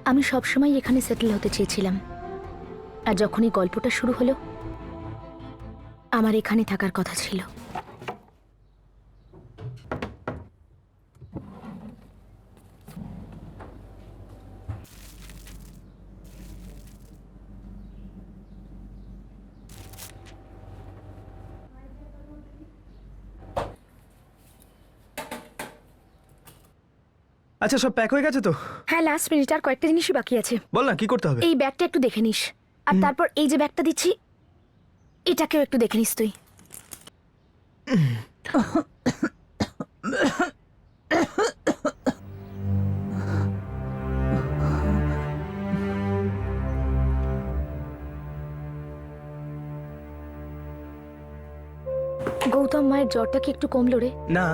আমি সবসময় এখানে সেটেল হতে চেয়েছিলাম, আর যখনই গল্পটা শুরু হলো আমার এখানে থাকার কথা ছিল। আচ্ছা, সব প্যাক হয়ে গেছে তো? হ্যাঁ, লাস্ট মিনিট, আর কয়েকটা জিনিসই বাকি আছে। বল না কি করতে হবে। এই ব্যাগটা একটু দেখে নিস, আর তারপর এই যে ব্যাগটা দিচ্ছি এটাকেও একটু দেখে নিস তুই। গৌতম, মায়ের জ্বরটা কি একটু কমলো রে? না,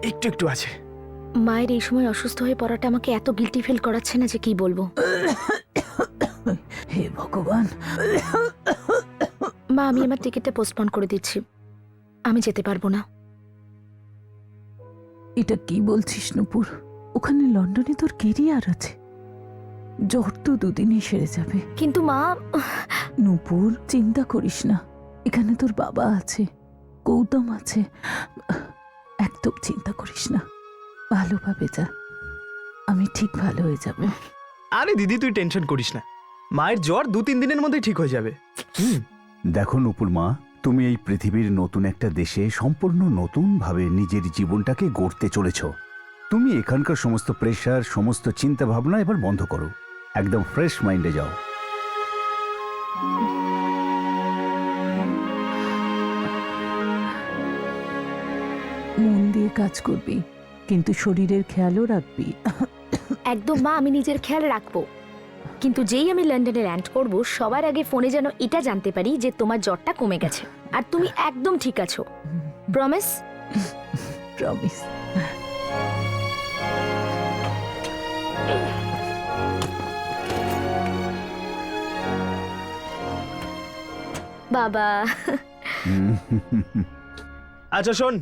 একটু একটু আছে। মায়ের এই সময় অসুস্থ হয়ে পড়াটা আমাকে এত গিল্টি ফিল করাচ্ছে না যে কি বলবো। হে ভগবান। মা, আমি আমার টিকিটটা পোস্টপোন করে দিচ্ছি, আমি যেতে পারবো না। এটা কি বলছিস নূপুর? ওখানে লন্ডনে তোর কেরিয়ার আছে, জ্বর তো দুদিনই সেরে যাবে। কিন্তু মা। নূপুর, চিন্তা করিস না, এখানে তোর বাবা আছে, গৌতম আছে, একদম চিন্তা করিস না, ভালোভাবে যা, আমি ঠিক ভালো হয়ে যাব। আরে দিদি, তুই টেনশন করিস না, মায়ের জ্বর 2-3 দিনের মধ্যেই ঠিক হয়ে যাবে। দেখো নূপুর মা, তুমি এই পৃথিবীর নতুন একটা দেশে সম্পূর্ণ নতুন ভাবে নিজের জীবনটাকে গড়তে চলেছ। তুমি এখানকার সমস্ত প্রেশার, সমস্ত চিন্তা ভাবনা এবার বন্ধ করো, একদম ফ্রেশ মাইন্ডে যাও। মন দিয়ে কাজ করবি, কিন্তু শরীরের খেয়ালও রাখবি। একদম মা, আমি নিজের খেয়াল রাখবো, কিন্তু যেই আমি লন্ডনে ল্যান্ড করব সবার আগে ফোনে যেন এটা জানতে পারি যে তোমার জ্বরটা কমে গেছে আর তুমি একদম ঠিক আছো। প্রমিস? প্রমিস। বাবা। আচ্ছা শোন,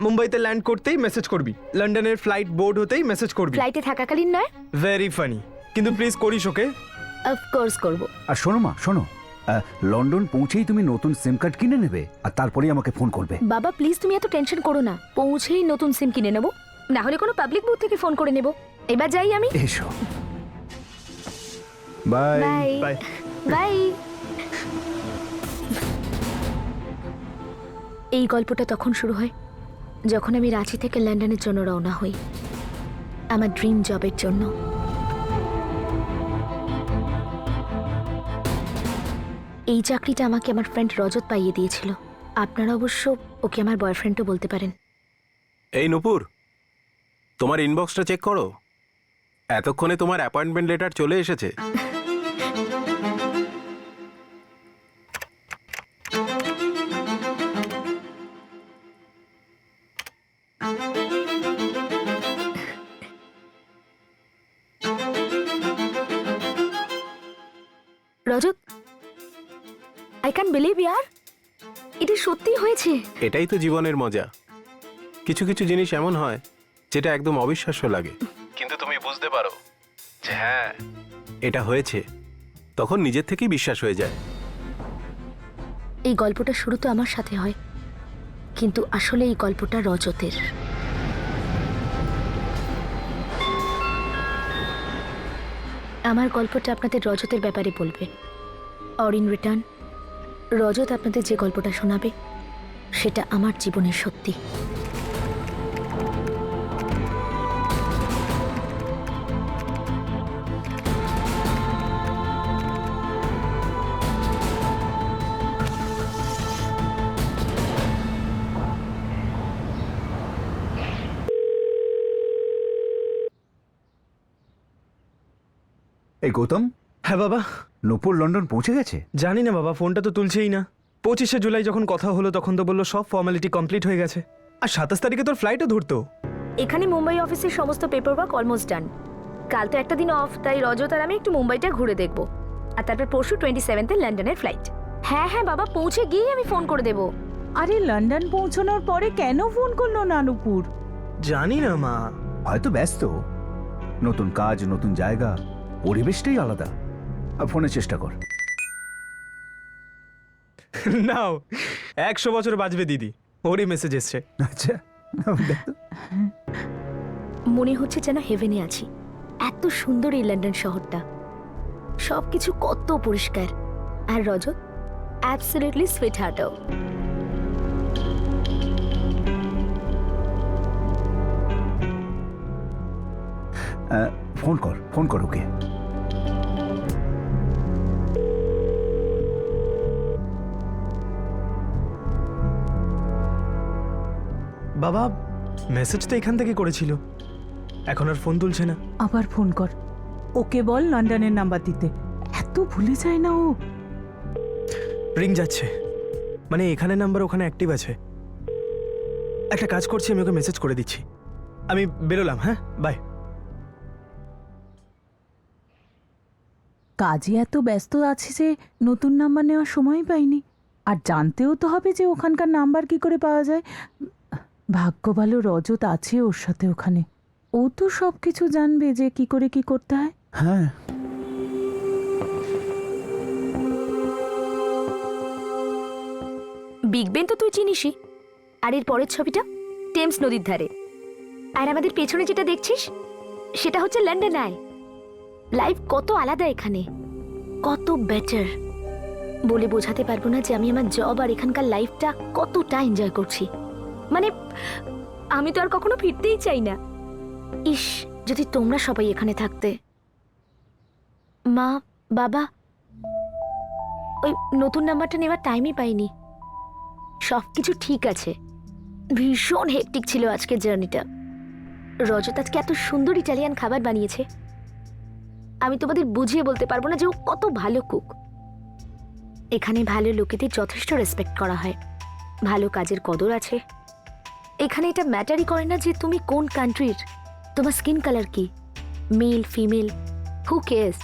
মুম্বাইতে ল্যান্ড করতেই মেসেজ করবি, লন্ডনের ফ্লাইট বোর্ড হতেই মেসেজ করবি। ফ্লাইটে থাকাকালীন নয়? ভেরি ফানি, কিন্তু প্লিজ করিস ওকে। অফকোর্স করব। আর শোনো মা, শোনো, লন্ডন পৌঁছেই তুমি নতুন সিম কার্ড কিনে নেবে, আর তারপরেই আমাকে ফোন করবে। বাবা প্লিজ, তুমি এত টেনশন করো না, পৌঁছেই নতুন সিম কিনে নেব, না হলে কোনো পাবলিক বুথ থেকে ফোন করে নেব। এবার যাই আমি। এসো, বাই বাই বাই। বাই। এই গল্পটা তখন শুরু হয় যখন আমি রাঁচি থেকে লন্ডনের জন্য রওনা হই, আমার ড্রিম জবের জন্য। এই চাকরিটা আমাকে আমার ফ্রেন্ড রজত পাইয়ে দিয়েছিল। আপনারা অবশ্য ওকে আমার বয়ফ্রেন্ডও বলতে পারেন। এই নূপুর, তোমার ইনবক্সটা চেক করো, এতক্ষণে তোমার অ্যাপয়েন্টমেন্ট লেটার চলে এসেছে। রজত, আই ক্যান বিলিভ ইয়ার, এটা সত্যি হয়েছে। এটাই তো জীবনের মজা, কিছু কিছু জিনিস এমন হয় যেটা একদম অবিশ্বাস্য লাগে, কিন্তু তুমি বুঝতে পারো যে হ্যাঁ এটা হয়েছে, তখন নিজের থেকেই বিশ্বাস হয়ে যায়। এই গল্পটা শুরু তো আমার সাথে হয়, কিন্তু আসলে এই গল্পটা রজতের। আমার গল্পটা আপনাদের রজতের ব্যাপারে বলবে, অর ইন রিটার্ন রজত আপনাদের যে গল্পটা শোনাবে সেটা আমার জীবনের সত্যি। এই গৌতম, হ্যাঁ বাবা। নূপুর লন্ডন পৌঁছে গেছে? জানি না বাবা, ফোনটা তো তুলছেই না। 25শে জুলাই যখন কথা হলো তখন তো বললো সব ফর্মালিটি কমপ্লিট হয়ে গেছে, আর 27 তারিখে তোর ফ্লাইটও ধরতো। এখানে মুম্বাই অফিসের সমস্ত পেপার ওয়ার্ক অলমোস্ট ডান। কাল তো একটা দিন অফ, তাই রজত আর আমি একটু মুম্বাইটা ঘুরে দেখব, আর তারপর পরশু 27 লন্ডনের ফ্লাইট। হ্যাঁ হ্যাঁ বাবা, পৌঁছে গিয়ে আমি ফোন করে দেব। আরে লন্ডন পৌঁছানোর পরে কেন ফোন করলো না নূপুর? জানি না মা। হয়তো ব্যস্ত, নতুন কাজ, নতুন জায়গা, পরিবেশটাই আলাদা। ফোনে চেষ্টা কর। নাও 100 বছর বাঁচবে দিদি, ওরই মেসেজ এসছে। আচ্ছা, দেখ তো। মনে হচ্ছে যেন হেভেনে আছি। এত সুন্দর এই লন্ডন শহরটা, সবকিছু কত পরিষ্কার। আর রজত অ্যাবসলিউটলি সুইট হার্টও। ফোন কর ওকে। বাবা মেসেজ তো এখান থেকে করেছিল, এখন আর ফোন তুলছে না। আবার ফোন কর, ওকে বল লন্ডনের নাম্বার দিতে। এত ভুলে যায় না ও। রিং যাচ্ছে, মানে এখানে নাম্বার ওখানে অ্যাক্টিভ আছে। একটা কাজ করছি, আমি ওকে মেসেজ করে দিচ্ছি। আমি বেরোলাম, হ্যাঁ বাই। কাজে এত ব্যস্ত আছে যে নতুন নাম্বার নেওয়ার সময় পাইনি। আর জানতেও তো হবে যে ওখানকার নাম্বার কি করে পাওয়া যায়। ভাগ্য ভালো রজত আছে ওর সাথে ওখানে, ও তো সব কিছু জানবে যে কি করে কি করতে হয়। হ্যাঁ, বিগ বেন তো তুই চিনিসই। আর এর পরের ছবিটা টেমস নদীর ধারে। আর আমাদের পেছনে যেটা দেখছিস সেটা হচ্ছে লন্ডন আই। লাইফ কত আলাদা এখানে, কত বেটার। বলে বোঝাতে পারবো না যে আমি আমার জব আর এখানকার লাইফটা কতটা এনজয় করছি। মানে আমি তো আর কখনো ফিরতেই চাই না। ইস, যদি তোমরা সবাই এখানে থাকতে। মা, বাবা, ওই নতুন নাম্বারটা নেওয়ার টাইমই পাইনি। সবকিছু ঠিক আছে, ভীষণ হেক্টিক ছিল আজকের জার্নিটা। রজত আজকে এত সুন্দর ইটালিয়ান খাবার বানিয়েছে, আমি তোমাদের বুঝিয়ে বলতে পারবো না যে ও কত ভালো কুক। এখানে ভালো লোকেদের যথেষ্ট রেসপেক্ট করা হয়, ভালো কাজের কদর আছে। এখানে এটা ম্যাটারই করে না যে তুমি কোন কান্ট্রির, তোমার স্কিন কালার কি, মেল ফিমেল, হু কেয়ার্স।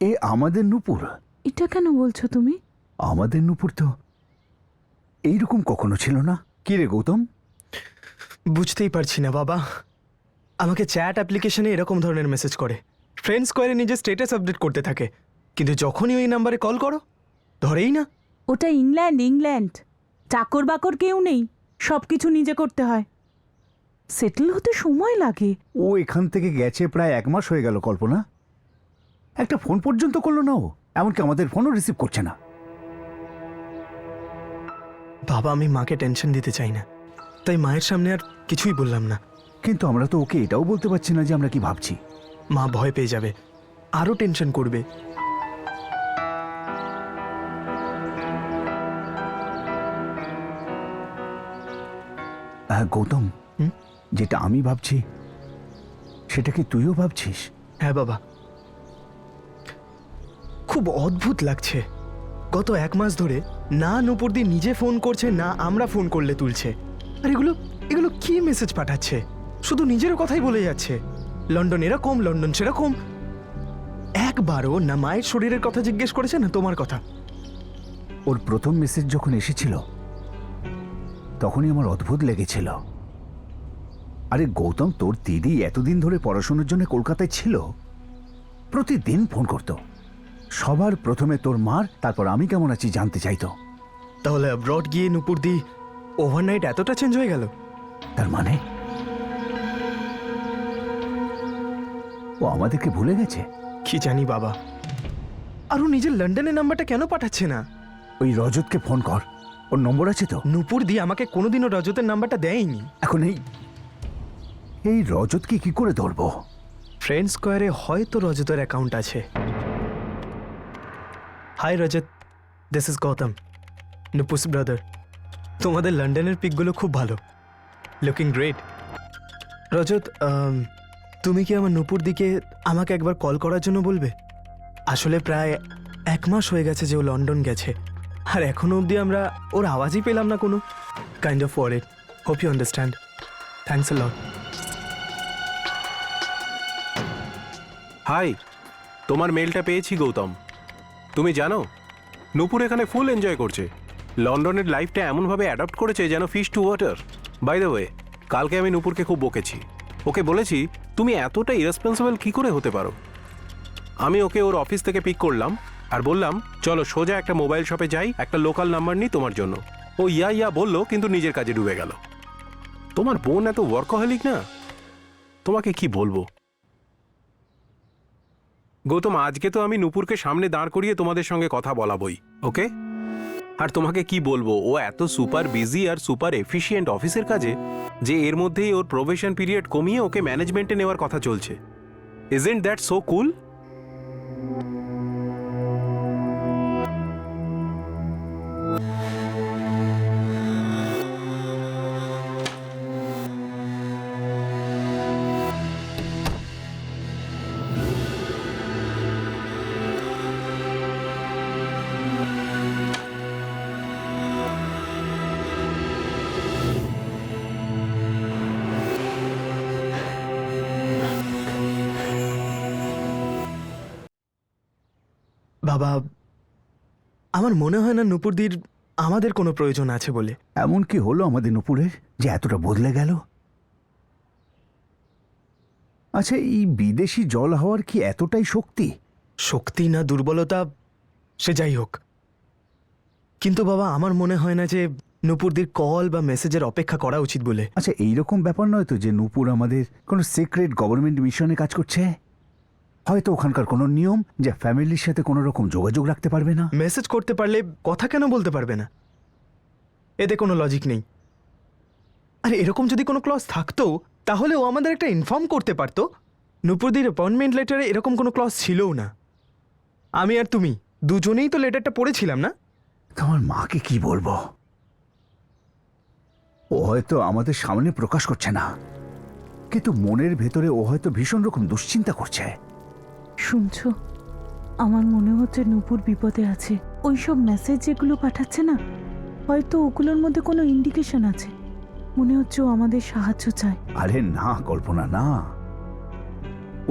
এ আমাদের নূপুর। এটা কেন বলছো তুমি? আমাদের নূপুর তো এইরকম কখনো ছিল না। কি রে গৌতম? বুঝতেই পারছি না বাবা, আমাকে চ্যাট অ্যাপ্লিকেশনে এরকম ধরনের মেসেজ করে, ফ্রেন্ড স্কোয়ারে নিজের স্ট্যাটাস আপডেট করতে থাকে, কিন্তু যখনই ওই নাম্বারে কল করো ধরেই না। ওটা ইংল্যান্ড, চাকর বাকর কেউ নেই, সব কিছু নিজে করতে হয়। সেটেল হতে সময় লাগে। ও এখান থেকে গেছে প্রায় 1 মাস হয়ে গেল কল্পনা। একটা ফোন পর্যন্ত করলো না ও, এমনকি আমাদের ফোনও রিসিভ করছে না। বাবা আমি মাকে টেনশন দিতে চাই না, তাই মায়ের সামনে আর কিছুই বললাম না। কিন্তু আমরা তো ওকে এটাও বলতে পারছি না যে আমরা কি ভাবছি। মা ভয় পেয়ে যাবে, আরো টেনশন করবে। গৌতম, হুম? যেটা আমি ভাবছি সেটা কি তুইও ভাবছিস? হ্যাঁ বাবা, খুব অদ্ভুত লাগছে। গত 1 মাস ধরে না নূপুরদি নিজে ফোন করছে, না আমরা ফোন করলে তুলছে। আর এগুলো কি মেসেজ পাঠাচ্ছে? শুধু নিজের কথাই বলে যাচ্ছে, লন্ডন এরকম, লন্ডন সেরকম। একবারও না মায়ের শরীরের কথা জিজ্ঞেস করেছে, না তোমার কথা। ওর প্রথম মেসেজ যখন এসেছিল তখনই আমার অদ্ভুত লেগেছিল। আরে গৌতম, তোর দিদি এতদিন ধরে পড়াশোনার জন্য কলকাতায় ছিল, প্রতিদিন ফোন করত। সবার প্রথমে তোর মার, তারপর আমি কেমন আছি জানতে চাইতো। তাহলে অ্যাব্রড গিয়ে নূপুরদি ওভারনাইট এতটা চেঞ্জ হয়ে গেল? তার মানে ও আমাদেরকে ভুলে গেছে। কি জানি বাবা। আর ও নিজের লন্ডনের নাম্বারটা কেন পাঠাচ্ছে না? ওই রজতকে ফোন কর, ওর নম্বর আছে তো? নূপুরদি আমাকে কোনোদিনও রজতের নাম্বারটা দেয়নি। এখন এই রজতকে কি করে ধরবো? ফ্রেন্ড স্কোয়ারে হয়তো রজতের অ্যাকাউন্ট আছে। Hi Rajat, this is Gautam, Nupur's brother. তোমাদের লন্ডনের পিকগুলো খুব ভালো, লুকিং গ্রেট। রজত, তুমি কি আমার নূপুর দিকে আমাকে একবার কল করার জন্য বলবে? আসলে প্রায় 1 মাস হয়ে গেছে যে ও লন্ডন গেছে, আর এখনো অবধি আমরা ওর আওয়াজই পেলাম না কোনো। Kind of worried, hope you understand. Thanks a lot. Hi, তোমার মেলটা পেয়েছি গৌতম। তুমি জানো নূপুর এখানে ফুল এনজয় করছে। লন্ডনের লাইফটা এমনভাবে অ্যাডপ্ট করেছে যেন fish to water. By the way, কালকে আমি নূপুরকে খুব বকেছি। ওকে বলেছি তুমি এতটা ইরেসপন্সিবল কি করে হতে পারো। আমি ওকে ওর অফিস থেকে পিক করলাম আর বললাম চলো সোজা একটা মোবাইল শপে যাই, একটা লোকাল নাম্বার নিই তোমার জন্য। ও ইয়া বললো, কিন্তু নিজের কাজে ডুবে গেল। তোমার বোন এত ওয়ার্কহলিক না, তোমাকে কি বলবো। গৌতম, আজকে তো আমি নূপুরকে সামনে দাঁড় করিয়ে তোমাদের সঙ্গে কথা বলাবই, ওকে? আর তোমাকে কি বলবো, ও এত সুপার বিজি আর সুপার এফিশিয়েন্ট অফিসের কাজে যে এর মধ্যেই ওর প্রোবেশন পিরিয়ড কমিয়ে ওকে ম্যানেজমেন্টে নেওয়ার কথা চলছে। ইজন্ট দ্যাট সো কুল? বাবা, আমার মনে হয় না নূপুরদির আমাদের কোনো প্রয়োজন আছে বলে। এমন কি হলো আমাদের নূপুরের যে এতটা বদলে গেল? আচ্ছা, এই বিদেশি জল হওয়ার কি এতটাই শক্তি? শক্তি না দুর্বলতা সে যাই হোক, কিন্তু বাবা আমার মনে হয় না যে নূপুরদির কল বা মেসেজের অপেক্ষা করা উচিত বলে। আচ্ছা, এইরকম ব্যাপার নয় তো যে নূপুর আমাদের কোনো সিক্রেট গভর্নমেন্ট মিশনে কাজ করছে? হয়তো ওখানকার কোনো নিয়ম যে ফ্যামিলির সাথে কোনো রকম যোগাযোগ রাখতে পারবে না। মেসেজ করতে পারলে কথা কেন বলতে পারবে না? এতে কোনো লজিক নেই। আরে এরকম যদি কোনো ক্লজ থাকতো তাহলে ও আমাদের একটা ইনফর্ম করতে পারতো। নূপুরদির অ্যাপয়েন্টমেন্ট লেটারে এরকম কোনো ক্লজ ছিলও না। আমি আর তুমি দুজনেই তো লেটারটা পড়েছিলাম না? তোমার মাকে কি বলবো? ও হয়তো আমাদের সামনে প্রকাশ করছে না, কিন্তু মনের ভেতরে ও হয়তো ভীষণ রকম দুশ্চিন্তা করছে। শুনছো, আমার মনে হচ্ছে নূপুর বিপদে আছে। ওইসব মেসেজ যেগুলো পাঠাচ্ছে না, হয়তো ওগুলোর মধ্যে কোনো ইন্ডিকেশন আছে। মনে হচ্ছে ও আমাদের সাহায্য চায়। আরে না কল্পনা, না।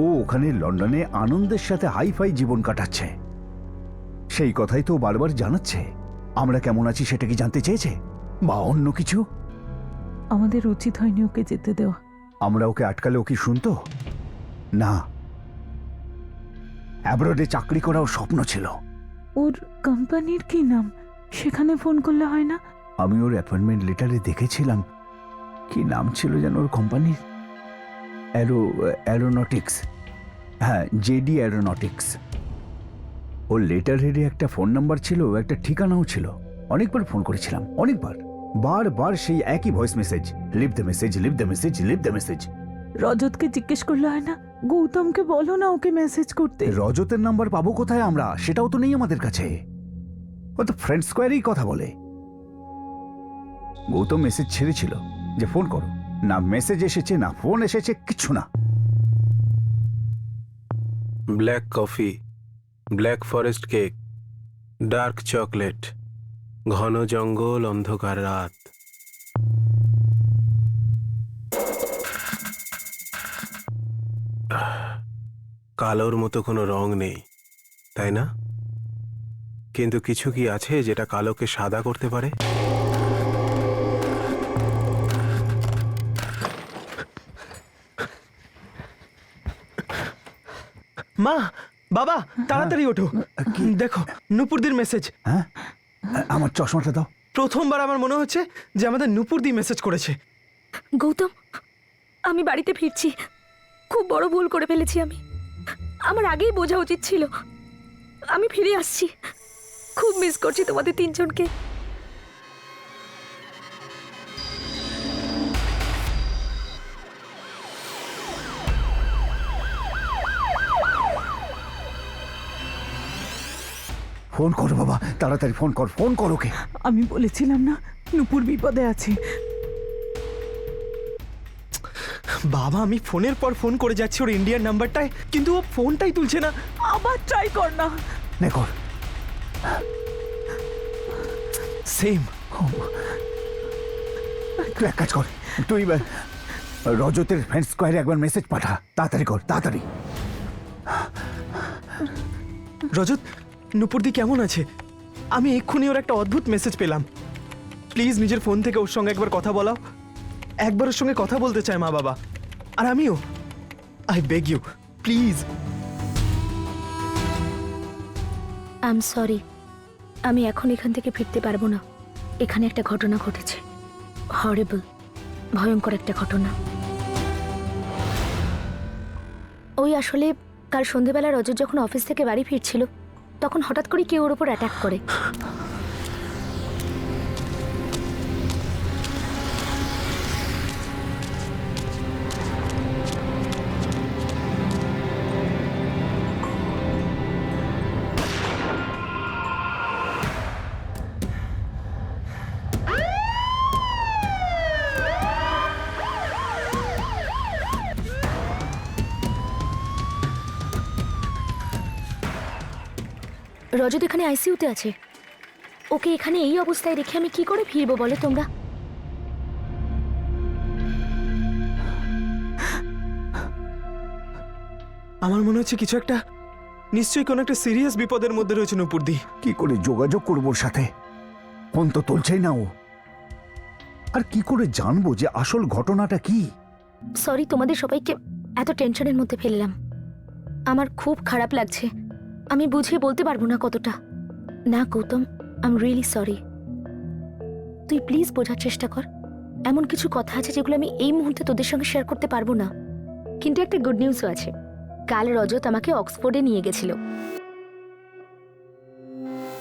ও ওখানে লন্ডনে আনন্দের সাথে হাইফাই জীবন কাটাচ্ছে, সেই কথাই তো বারবার জানাচ্ছে। আমরা কেমন আছি সেটা কি জানতে চেয়েছে, বা অন্য কিছু? আমাদের উচিত হয়নি ওকে যেতে দেওয়া। আমরা ওকে আটকালে ও কি শুনতো? না। অ্যাব্রডে চাকরি করাও স্বপ্ন ছিল। ওর কোম্পানির কি নাম? সেখানে ফোন করলে হয় না? আমি ওর অ্যাপয়েন্টমেন্ট লেটারে দেখেছিলাম, কি নাম ছিল যেন ওর কোম্পানির? অ্যারোনটিক্স। হ্যাঁ, জেডি অ্যারোনটিক্স। ওর লেটার হেডে একটা ফোন নাম্বার ছিল, একটা ঠিকানাও ছিল। অনেকবার ফোন করেছিলাম, অনেকবার, বারবার সেই একই voice message, leave the message, leave the message, leave the message. রজতকে জিজ্ঞেস করলে হয় না? গৌতমকে বলো না ওকে মেসেজ করতে। রজতের নাম্বার পাবো কোথায় আমরা? সেটাও তো নেই আমাদের কাছে। ও তো ফ্রেন্ড স্কোয়ারেই কথা বলে। গৌতম মেসেজ ছেড়েছিল যে ফোন করো, না মেসেজ এসেছে না ফোন এসেছে, কিচ্ছু না। Black coffee, black forest cake, dark chocolate, ঘন জঙ্গল, অন্ধকার রাত। কালোর মতো কোনো রং নেই, তাই না? কিন্তু কিছু কি আছে যেটা কালোকে সাদা করতে পারে? মা, বাবা, তাড়াতাড়ি ওঠো। দেখো নূপুরদির মেসেজ। হ্যাঁ, আমার চশমাটা দাও। প্রথমবার আমার মনে হচ্ছে যে আমাদের নূপুরদি মেসেজ করেছে। গৌতম, আমি বাড়িতে ফিরছি। খুব বড় ভুল করে ফেলেছি আমি। আমার আগেই বোঝা উচিত ছিল। আমি ফিরে আসছি। খুব মিস করছি তোমাদের তিনজনকে। ফোন করো বাবা, তাড়াতাড়ি ফোন কর, ফোন কর ওকে। আমি বলেছিলাম না নূপুর বিপদে আছে। বাবা, আমি ফোনের পর ফোন করে যাচ্ছি ওর ইন্ডিয়ান নাম্বারটায়, কিন্তু ও ফোনটাই তুলছে না। আবার ট্রাই কর না। নে কর। সেম। তুই এক কাজ কর, তুই রজতের ফ্রেন্ড স্কোয়ারে একবার মেসেজ পাঠা, তাড়াতাড়ি কর, তাড়াতাড়ি। রজত, নূপুরদি কেমন আছে? আমি এক্ষুনি ওর একটা অদ্ভুত মেসেজ পেলাম। প্লিজ নিজের ফোন থেকে ওর সঙ্গে একবার কথা বলাও। একবারের সঙ্গে কথা বলতে চায় মা বাবা, আর আমিও। I beg you, please. I am sorry, আমি এখন এখান থেকে ফিরতে পারবো না। এখানে একটা ঘটনা ঘটেছে, হরেবল, ভয়ঙ্কর একটা ঘটনা। ওই আসলে কাল সন্ধেবেলা রজত যখন অফিস থেকে বাড়ি ফিরছিল, তখন হঠাৎ করে কেউ ওর ওপর অ্যাটাক করে। রজত এখানে আইসিইউতে আছে। ওকে এখানে এই অবস্থায় রেখে আমি কি করে ফিরবো বলো তোমরা? আমার মনে হচ্ছে কিছু একটা, নিশ্চয়ই কোনো একটা সিরিয়াস বিপদের মধ্যে রয়েছে নূপুরদি। কি করে যোগাযোগ করবো ওর সাথে? ফোন তো তুলছেই না ও। আর কি করে জানবো যে আসল ঘটনাটা কি? সরি, তোমাদের সবাইকে এত টেনশনের মধ্যে ফেললাম। আমার খুব খারাপ লাগছে, আমি বুঝিয়ে বলতে পারবো না কতটা। না Gautam, I am really sorry. তুই প্লিজ বোঝার চেষ্টা কর। এমন কিছু কথা আছে যেগুলো আমি এই মুহূর্তে তোদের সঙ্গে শেয়ার করতে পারবো না। কিন্তু একটা গুড নিউজও আছে। কাল রজত আমাকে অক্সফোর্ডে নিয়ে গেছিল।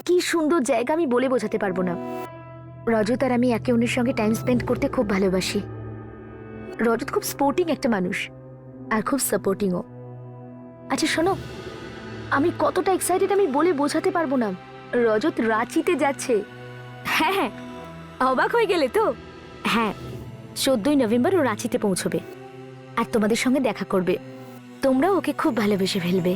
কি সুন্দর জায়গা, আমি বলে বোঝাতে পারবো না। রজত আর আমি একে অন্যের সঙ্গে টাইম স্পেন্ড করতে খুব ভালোবাসি। রজত খুব স্পোর্টিং একটা মানুষ, আর খুব সাপোর্টিংও। আচ্ছা শোনো, আমি কতটা এক্সাইটেড আমি বলে বোঝাতে পারবো না। রজত রাঁচিতে যাচ্ছে। হ্যাঁ হ্যাঁ, অবাক হয়ে গেলে তো? হ্যাঁ, 14ই নভেম্বর ও রাঁচিতে পৌঁছবে আর তোমাদের সঙ্গে দেখা করবে। তোমরা ওকে খুব ভালোবেসে ফেলবে।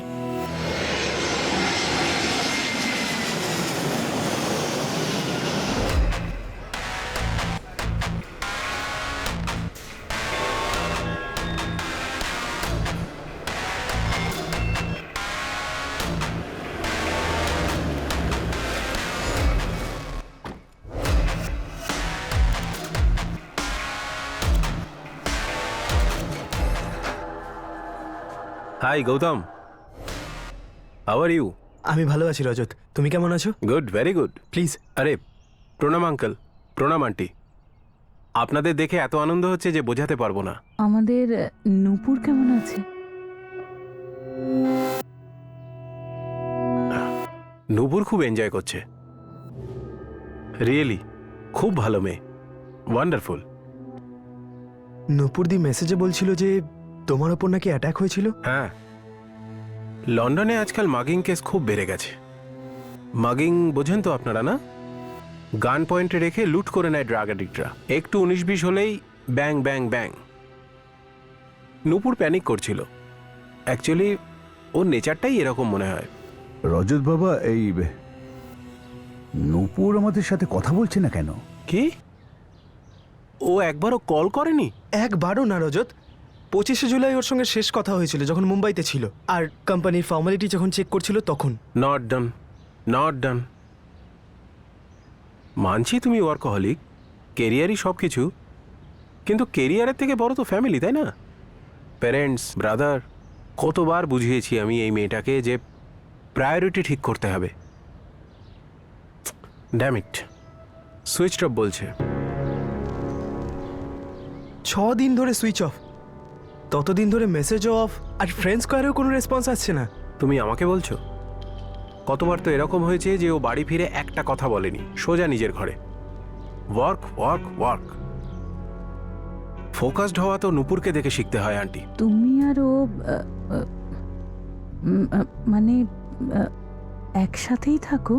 Hi Gautam, how are you? আমি ভালো আছি রজত, তুমি কেমন আছো? Good, very good. প্লিজ। আরে প্রণাম আঙ্কেল, প্রণাম আন্টি। আপনাদের দেখে এত আনন্দ হচ্ছে যে বোঝাতে পারবো না। আমাদের নূপুর কেমন আছে? নূপুর খুব এনজয় করছে, রিয়েলি খুব ভালো মেয়ে, ওয়ান্ডারফুল। নূপুরদি মেসেজে বলছিল যে তোমার ওপর নাকি অ্যাটাক হয়েছিল। হ্যাঁ, লন্ডনে আজকাল মাগিং কেস খুব বেড়ে গেছে। মাগিং বোঝেন তো আপনারা, না? গান পয়েন্টে রেখে লুট করে নেয় ড্রাগ অ্যাডিক্টরা। একটু 19-20 হলেই ব্যাং ব্যাং ব্যাং। নূপুর প্যানিক করছিল। অ্যাকচুয়ালি ওর নেচারটাই এরকম মনে হয়। রজত বাবা, এই নূপুর আমাদের সাথে কথা বলছে না কেন? কি? ও একবারও কল করেনি? একবারও না রজত। 25শে জুলাই ওর সঙ্গে শেষ কথা হয়েছিল যখন মুম্বাইতে ছিল, আর কোম্পানির ফর্মালিটি যখন চেক করছিল তখন। Not done, not done. মানছি তুমি ওয়ার্কহলিক, কেরিয়ারই সব কিছু, কিন্তু কেরিয়ারের থেকে বড় তো ফ্যামিলি, তাই না? Parents, brother. কতবার বুঝিয়েছি আমি এই মেয়েটাকে যে প্রায়োরিটি ঠিক করতে হবে। ড্যাম ইট, সুইচ অফ বলছে। 6 দিন ধরে সুইচ অফ, ততদিন ধরে মেসেজও অফ, আর ফ্রেন্ড স্কোয়ারেও কোনো রেসপন্স আসছে না। তুমি আমাকে বলছো? কতবার তো এরকম হয়েছে যে ও বাড়ি ফিরে একটা কথা বলেনি, সোজা নিজের ঘরে। Work work work. ফোকাসড হওয়া তো নূপুরকে দেখে শিখতে হয় আন্টি। তুমি আর ও মানে একসাথেই থাকো?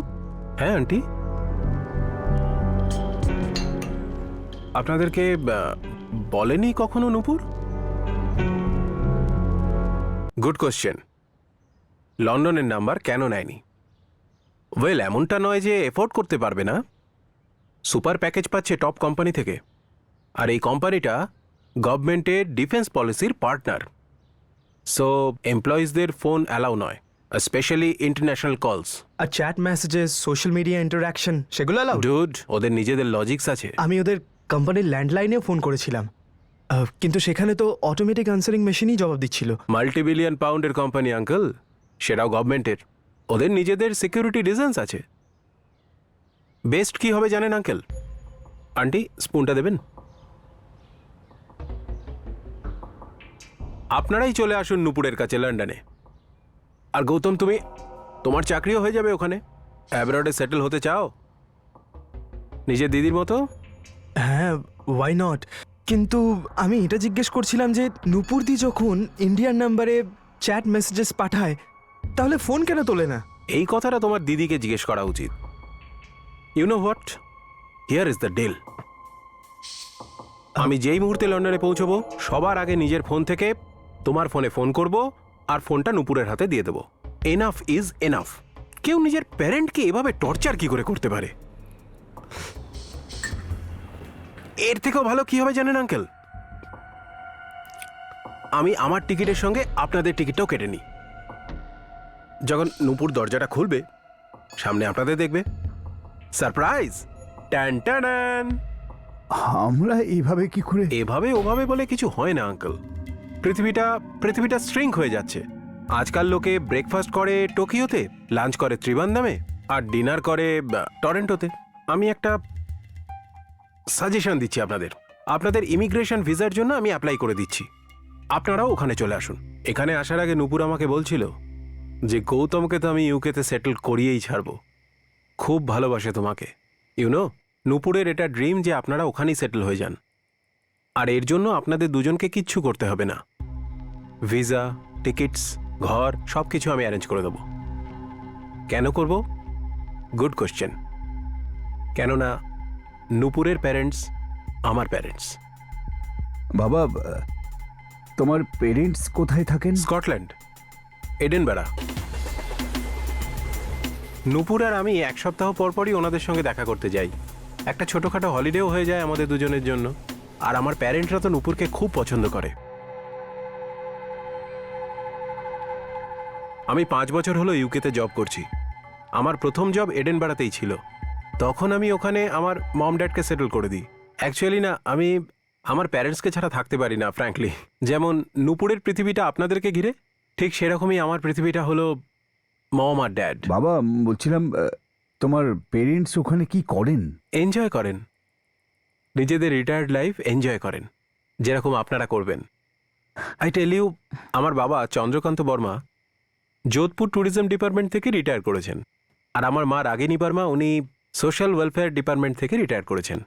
হ্যাঁ আন্টি। আপনাদেরকে বলেনি কখনো নূপুর? Good question. লন্ডনের নাম্বার কেন নেয়নি? ওয়েল, এমনটা নয় যে এফোর্ড করতে পারবে না। সুপার প্যাকেজ পাচ্ছে টপ কোম্পানি থেকে, আর এই কোম্পানিটা গভর্নমেন্টের ডিফেন্স পলিসির পার্টনার। সো এমপ্লয়িজদের ফোন অ্যালাউ নয়, স্পেশালি ইন্টারন্যাশনাল কলস। আর chat messages, social media interaction, সেগুলো অ্যালাউড? ডুড, ওদের নিজেদের লজিক্স আছে। আমি ওদের কোম্পানির ল্যান্ডলাইনেও ফোন করেছিলাম, কিন্তু সেখানে তো অটোমেটিক আনসারিং মেশিনই জবাব দিচ্ছিল। মাল্টি বিলিয়ন পাউন্ডের কোম্পানি আঙ্কেল, সেটাও গভর্নমেন্টের। ওদের নিজেদের সিকিউরিটি রিজনস আছে। বেস্ট কি হবে জানেন আঙ্কেল? আন্টি স্পুনটা দেবেন? আপনারাই চলে আসুন নূপুরের কাছে লন্ডনে। আর গৌতম, তোমার চাকরিও হয়ে যাবে ওখানে। অ্যাব্রডে সেটেল হতে চাও নিজের দিদির মতো? হ্যাঁ, ওয়াই নট। কিন্তু আমি এটা জিজ্ঞেস করছিলাম যে নূপুরদি যখন ইন্ডিয়ান নাম্বারে চ্যাট মেসেজেস পাঠায়, তাহলে ফোন কেন তোলে না? এই কথাটা তোমার দিদিকে জিজ্ঞেস করা উচিত। You know what, here is the deal. আমি যেই মুহূর্তে লন্ডনে পৌঁছবো, সবার আগে নিজের ফোন থেকে তোমার ফোনে ফোন করব আর ফোনটা নূপুরের হাতে দিয়ে দেবো। Enough is enough. কেউ নিজের প্যারেন্টকে এভাবে টর্চার কি করে করতে পারে? এর থেকেও ভালো কি হবে জানেন আঙ্কেল? আমি আমার টিকিটের সঙ্গে আপনাদের টিকিটটাও কেটে নিই। যখন নূপুর দরজাটা খুলবে, সামনে আপনাদের দেখবে। সারপ্রাইজ! Tan tan! আমরা এইভাবে কি করে? এভাবে ওভাবে বলে কিছু হয় না আঙ্কেল। পৃথিবীটা স্ট্রিঙ্ক হয়ে যাচ্ছে। আজকাল লোকে ব্রেকফাস্ট করে টোকিওতে, লাঞ্চ করে ত্রিবান্দামে, আর ডিনার করে টরেন্টোতে। আমি একটা সাজেশন দিচ্ছি আপনাদের ইমিগ্রেশন ভিসার জন্য আমি অ্যাপ্লাই করে দিচ্ছি। আপনারাও ওখানে চলে আসুন। এখানে আসার আগে নূপুর আমাকে বলছিল যে গৌতমকে তো আমি ইউকেতে সেটেল করিয়েই ছাড়বো। খুব ভালোবাসে তোমাকে। ইউনো, নূপুরের এটা ড্রিম যে আপনারা ওখানেই সেটেল হয়ে যান। আর এর জন্য আপনাদের দুজনকে কিচ্ছু করতে হবে না। ভিসা, টিকিটস, ঘর সব কিছু আমি অ্যারেঞ্জ করে দেবো। কেন করব? Good question. কেননা নূপুরের প্যারেন্টস আমার প্যারেন্টস। বাবা, তোমার পেরেন্টস কোথায় থাকেন? স্কটল্যান্ড, এডেনবেরা। নূপুর আর আমি এক সপ্তাহ পরপরই ওনাদের সঙ্গে দেখা করতে যাই। একটা ছোটোখাটো হলিডেও হয়ে যায় আমাদের দুজনের জন্য। আর আমার প্যারেন্টরা তো নূপুরকে খুব পছন্দ করে। আমি 5 বছর হলো ইউকেতে জব করছি। আমার প্রথম জব এডেনবেরাতেই ছিল। তখন আমি ওখানে আমার মম ড্যাডকে সেটেল করে দিই। অ্যাকচুয়ালি না, আমি আমার প্যারেন্টসকে ছাড়া থাকতে পারি না ফ্র্যাঙ্কলি। যেমন নূপুরের পৃথিবীটা আপনাদেরকে ঘিরে, ঠিক সেরকমই আমার পৃথিবীটা হলো মম আর ড্যাড। বাবা, বলছিলাম তোমার পেরেন্টস ওখানে কি করেন? এনজয় করেন, নিজেদের রিটায়ার্ড লাইফ এনজয় করেন, যেরকম আপনারা করবেন। আই টেল ইউ, আমার বাবা চন্দ্রকান্ত বর্মা যোধপুর ট্যুরিজম ডিপার্টমেন্ট থেকে রিটায়ার করেছেন। আর আমার মা রাগিনী বর্মা, উনি সোশ্যাল ওয়েলফেয়ার ডিপার্টমেন্ট থেকে রিটায়ার করেছেন।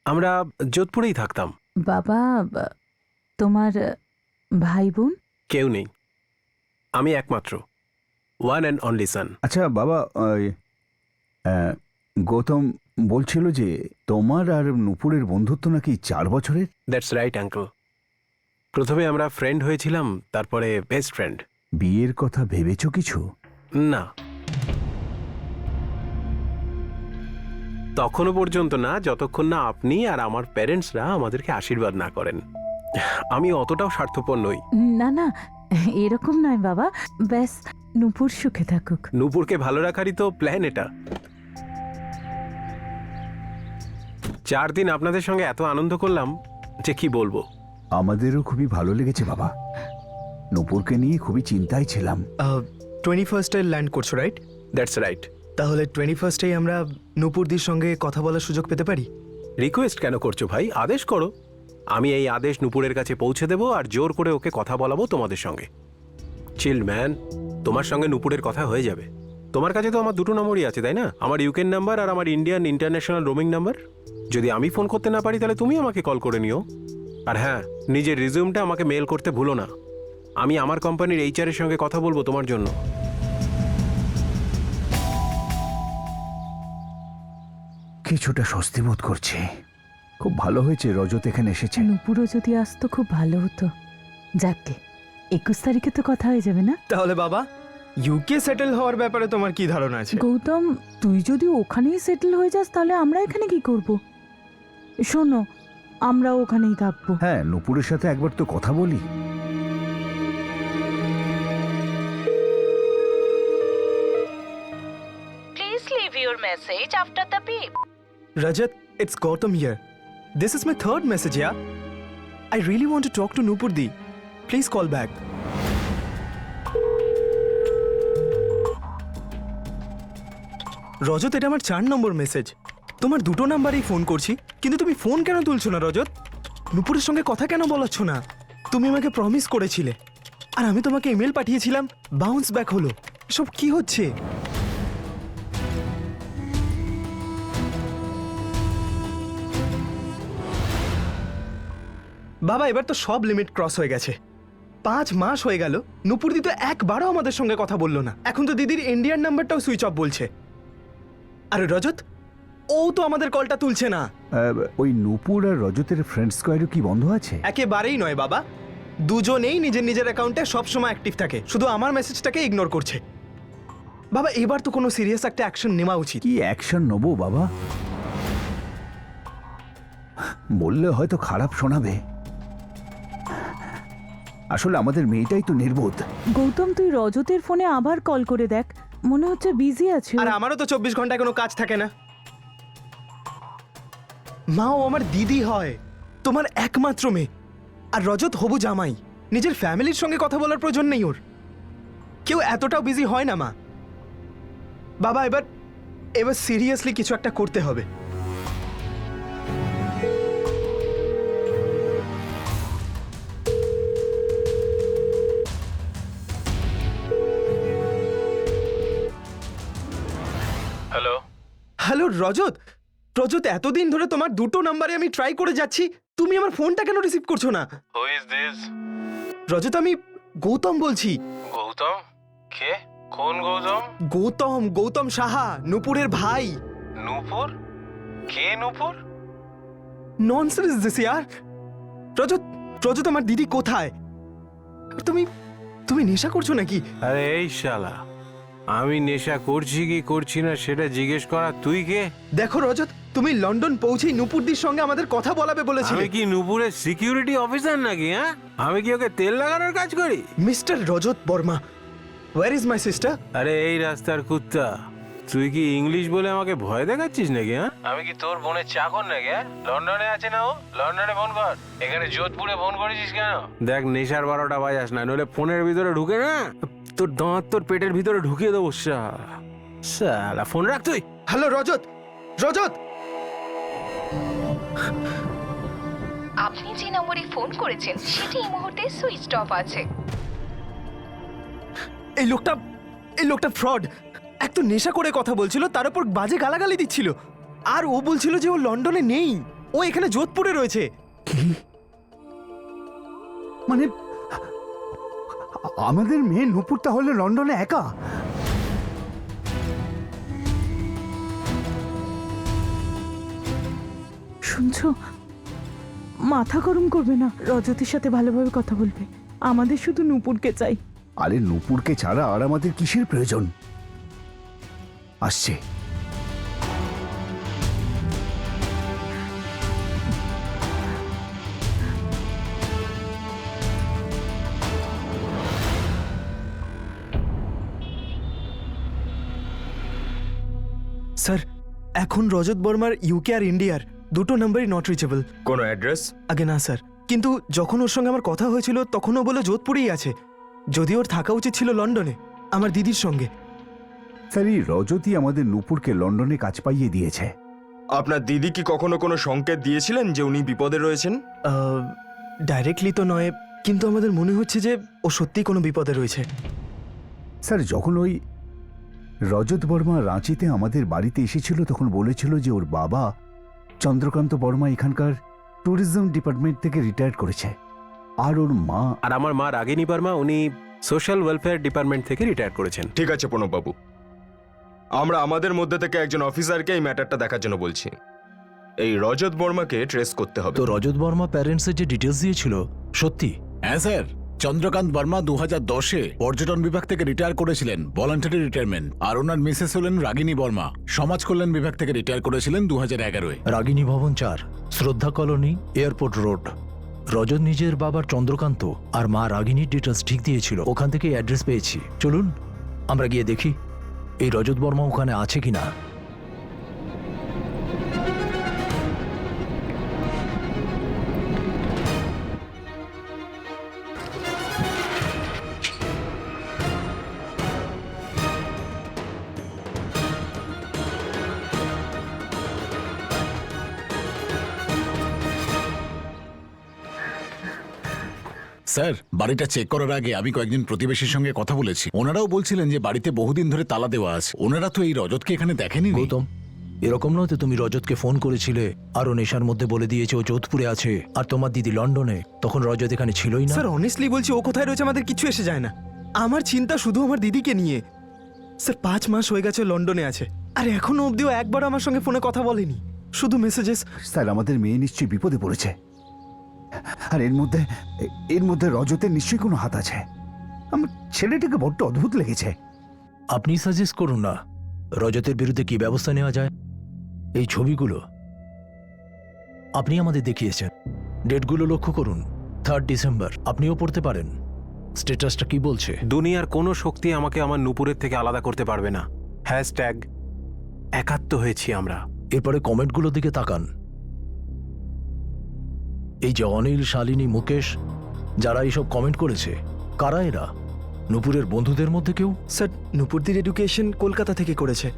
আমরা যোধপুরেই থাকতাম। বাবা, তোমার ভাই বোন? কেউ নেই, আমি একমাত্র, ওয়ান অ্যান্ড অনলি সান। আচ্ছা বাবা, গৌতম বলছিল যে তোমার আর নূপুরের বন্ধুত্ব নাকি 4 বছরের। That's right uncle. প্রথমে আমরা ফ্রেন্ড হয়েছিলাম, তারপরে বেস্ট ফ্রেন্ড। বিয়ের কথা ভেবেছো কিছু? না, তখনও পর্যন্ত না, যতক্ষণ না আপনি আর আমার প্যারেন্টসরা আমাদেরকে আশীর্বাদ না করেন। আমি অতটাও স্বার্থপর নই। না না, এরকম নয় বাবা, ব্যাস নূপুর সুখে থাকুক। নূপুরকে ভালো রাখারই তো প্ল্যান এটা। 4 দিন আপনাদের সঙ্গে এত আনন্দ করলাম যে কি বলবো। আমাদেরও খুবই ভালো লেগেছে বাবা। নূপুরকে নিয়ে খুবই চিন্তায় ছিলাম। 21 ল্যান্ড করছো, রাইট? That's right. তাহলে 21 আমরা নূপুরদির সঙ্গে কথা বলার সুযোগ পেতে পারি? রিকোয়েস্ট কেন করছো ভাই? আদেশ করো। আমি এই আদেশ নূপুরের কাছে পৌঁছে দেবো আর জোর করে ওকে কথা বলাবো তোমাদের সঙ্গে। চিল ম্যান, তোমার সঙ্গে নূপুরের কথা হয়ে যাবে। তোমার কাছে তো আমার 2টো নম্বরই আছে, তাই না? আমার ইউকেন নাম্বার আর আমার ইন্ডিয়ান ইন্টারন্যাশনাল রোমিং নাম্বার। যদি আমি ফোন করতে না পারি তাহলে তুমি আমাকে কল করে নিও। আর হ্যাঁ, নিজের রিজিউমটা আমাকে মেল করতে ভুলো না। আমি আমার কোম্পানির HR এর সঙ্গে কথা বলবো তোমার জন্য। কিছুটা স্বস্তি বোধ করছি। খুব ভালো হয়েছে রজত এখানে এসেছে। নূপুরও যদি আসতো খুব ভালো হতো। যাকে 21 তারিখে তো কথা হয়ে যাবে না? তাহলে বাবা, ইউকে সেটেল হওয়ার ব্যাপারে তোমার কি ধারণা আছে? গৌতম, তুই যদি ওখানেই সেটেল হয়ে যাস তাহলে আমরা এখানে কি করব? শোনো, আমরা ওখানেই থাকবো। হ্যাঁ, নূপুরের সাথে একবার তো কথা বলি। Please leave your message after the beep. Rajat, it's Gautam here. This is my 3rd message, yeah? I really want to talk to Nupur Di. Please call back. রজত, এটা আমার 4 নম্বর মেসেজ। তোমার 2টো নাম্বারেই ফোন করছি, কিন্তু তুমি ফোন কেন তুলছো না রজত? নুপুরের সঙ্গে কথা কেন বলাচ্ছ না? তুমি আমাকে প্রমিস করেছিলে, আর আমি তোমাকে ইমেল পাঠিয়েছিলাম, বাউন্স ব্যাক হলো। এসব কি হচ্ছে? বাবা, এবার তো সব লিমিট ক্রস হয়ে গেছে। 5 মাস হয়ে গেল, নুপুর দি তো একবারও আমাদের সঙ্গে কথা বললো না। এখন তো দিদির ইন্ডিয়ান নাম্বারটাও সুইচ অফ বলছে। আরে রজত, ও তো আমাদের কলটা তুলছে না। ওই নূপুর আর রজতের ফ্রেন্ড স্কোয়ারও কি বন্ধ আছে? একেবারেই নয় বাবা, দুজনেই নিজের নিজের অ্যাকাউন্টে সবসময় অ্যাক্টিভ থাকে, শুধু আমার মেসেজটাকে ইগনোর করছে। বাবা, এবার তো কোনো সিরিয়াস একটা অ্যাকশন নেওয়া উচিত। কি অ্যাকশন নেবো বাবা? বললে হয়তো খারাপ শোনাবে, আসলে আমাদের মেয়েটাই তো নির্বোধ। গৌতম, তুই রজতের ফোনে আবার কল করে দেখ, মনে হচ্ছে বিজি আছে ও। আর আমারও তো 24 ঘন্টায় কোনো কাজ থাকে না। মা, ও আমার দিদি হয়, তোমার একমাত্র মেয়ে। আর রজত হবু জামাই, নিজের ফ্যামিলির সঙ্গে কথা বলার প্রয়োজন নেই ওর। কেউ এতটাও বিজি হয় না মা। বাবা, এবার সিরিয়াসলি কিছু একটা করতে হবে। হ্যালো, হ্যালো রজত। রজত, এতদিন ধরে তোমার 2টো নাম্বারে আমি ট্রাই করে যাচ্ছি, তুমি আমার ফোনটা কেন রিসিভ করছো না? Who is this? রজত, আমি গৌতম বলছি। গৌতম? কে? কোন গৌতম? গৌতম সাহা, নূপুরের ভাই। নূপুর? কে নূপুর? ননসেন্স দিস ইয়ার। রজত, আমার দিদি কোথায়? আর তুমি নেশা করছো নাকি? আরে এই শালা, আমি নেশা করছি কি করছি না সেটা জিজ্ঞেস করা তুই কে? দেখো রজত, তুমি লন্ডন পৌঁছেই নূপুরদির সঙ্গে আমাদের কথা বলাবে বলেছিলে। আমি কি নূপুরের সিকিউরিটি অফিসার নাকি? হ্যাঁ, আমি কি ওকে তেল লাগানোর কাজ করি? Mister Rajat Verma, where is my sister? আরে এই রাস্তার কুত্তা, তুই কি ইংলিশ বলে আমাকে ভয় দেখাচ্ছিস নাকি? হ্যাঁ, আমি কি তোর বোনের চাকর নাকি? হ্যাঁ, লন্ডনে আছে না ও? লন্ডনে ফোন কর। এখানে যোধপুরে ফোন করেছিস কেন? দেখ, নেশার 12টা বাজাস না, নইলে ফোনের ভিতরে ঢুকে না তোর দাঁত তোর পেটের ভিতরে ঢুকিয়ে দেবো। শালা, ফোন রাখ তুই। হ্যালো রজত। আপনি যে নম্বরে ফোন করেছেন সেটি এই মুহূর্তে সুইচড অফ আছে। এই লোকটা ফ্রড। এক তো নেশা করে কথা বলছিল, তার উপর বাজে গালাগালি দিচ্ছিল, আর ও বলছিল যে ও লন্ডনে নেই, ও এখানে যোধপুরে রয়েছে। কি মানে, আমাদের মেয়ে নূপুর তাহলে লন্ডনে একা? শুনছো, মাথা গরম করবে না, রজতের সাথে ভালোভাবে কথা বলবে। আমাদের শুধু নূপুরকে চাই। আরে নূপুরকে ছাড়া আর আমাদের কিসের প্রয়োজন? আসছে। স্যার, এখন রজত বর্মার ইউকে আর ইন্ডিয়ার 2টো নাম্বারই নট রিচেবল। কোনো অ্যাড্রেস? আগে না স্যার, কিন্তু যখন ওর সঙ্গে আমার কথা হয়েছিল তখন ও বলে যোধপুরেই আছে, যদি ওর থাকা উচিত ছিল লন্ডনে আমার দিদির সঙ্গে। স্যার, এই রজতই আমাদের নূপুরকে লন্ডনে কাজ পাইয়ে দিয়েছে। আপনার দিদি কি কখনো কোনো সংকেত দিয়েছিলেন যে উনি বিপদে রয়েছেন? ডাইরেক্টলি তো নয়, কিন্তু আমাদের মনে হচ্ছে যে ও সত্যিই কোনো বিপদে রয়েছে। স্যার, যখন ওই রজত বর্মা রাঁচিতে আমাদের বাড়িতে এসেছিল তখন বলেছিল যে ওর বাবা চন্দ্রকান্ত বর্মা এখানকার ট্যুরিজম ডিপার্টমেন্ট থেকে রিটায়ার করেছে, আর ওর মা আর আমার মা রাগিনী বর্মা, উনি সোশ্যাল ওয়েলফেয়ার ডিপার্টমেন্ট থেকে রিটায়ার করেছেন। ঠিক আছে প্রণববাবু, আমরা আমাদের মধ্যে থেকে একজন অফিসারকে এই ম্যাটারটা দেখার জন্য বলছি। এই রজত বর্মাকে ট্রেস করতে হবে। তো রজত বর্মা প্যারেন্টসের যে ডিটেলস দিয়েছিল সত্যি? হ্যাঁ স্যার, চন্দ্রকান্ত বর্মা 2010-এ পর্যটন বিভাগ থেকে রিটায়ার করেছিলেন, ভলান্টারি রিটায়ারমেন্ট। আর ওনার মিসেস হলেন রাগিনী বর্মা, সমাজ কল্যাণ বিভাগ থেকে রিটায়ার করেছিলেন 2011-এ। রাগিনী ভবন 4, শ্রদ্ধা কলোনি, এয়ারপোর্ট রোড। রজত নিজের বাবার চন্দ্রকান্ত আর মা রাগিনীর ডিটেলস ঠিক দিয়েছিল, ওখান থেকে অ্যাড্রেস পেয়েছি। চলুন আমরা গিয়ে দেখি এই রজত বর্মা ওখানে আছে কিনা। স্যার বাড়িটা চেক করার আগে আমি কয়েকজন প্রতিবেশীর সঙ্গে কথা বলেছি, ওনারাও বলছিলেন যে বাড়িতে বহুদিন ধরে তালা দেওয়া আছে। ওনারা তো এই রজতকে এখানে দেখেনি। গৌতম, এরকম নয় তো তুমি রজতকে ফোন করেছিলে আর ও নেশার মধ্যে বলে দিয়েছে ও যোধপুরে আছে আর তোমার দিদি লন্ডনে, তখন রজত এখানে ছিলই না। স্যার অনেস্টলি বলছি, ও কোথায় রয়েছে আমাদের কিছু এসে যায় না। আমার চিন্তা শুধু আমার দিদিকে নিয়ে। স্যার 5 মাস হয়ে গেছে লন্ডনে আছে, আর এখনো অবধিও একবার আমার সঙ্গে ফোনে কথা বলেনি, শুধু মেসেজেস। স্যার আমাদের মেয়ে নিশ্চয়ই বিপদে পড়েছে, আর এর মধ্যে রজতের নিশ্চয়ই কোনো হাত আছে। আমার ছেলেটাকে বড্ড অদ্ভুত লেগেছে। আপনি সাজেস্ট করুন না রজতের বিরুদ্ধে কি ব্যবস্থা নেওয়া যায়। এই ছবিগুলো আপনি আমাদের দেখিয়েছেন, ডেটগুলো লক্ষ্য করুন। 3 ডিসেম্বর, আপনিও পড়তে পারেন স্ট্যাটাসটা কি বলছে। দুনিয়ার কোনো শক্তি আমাকে আমার নুপুরের থেকে আলাদা করতে পারবে না। হ্যাশট্যাগ একাত্ম হয়েছি আমরা। এরপরে কমেন্টগুলোর দিকে তাকান। এই যে অনিল, শালিনী, মুকেশ, যারা এইসব কমেন্ট করেছে, কারা এরা? নুপুরের বন্ধুদের মধ্যে কেউ? স্যার নুপুরদির এডুকেশন কলকাতা থেকে করেছে,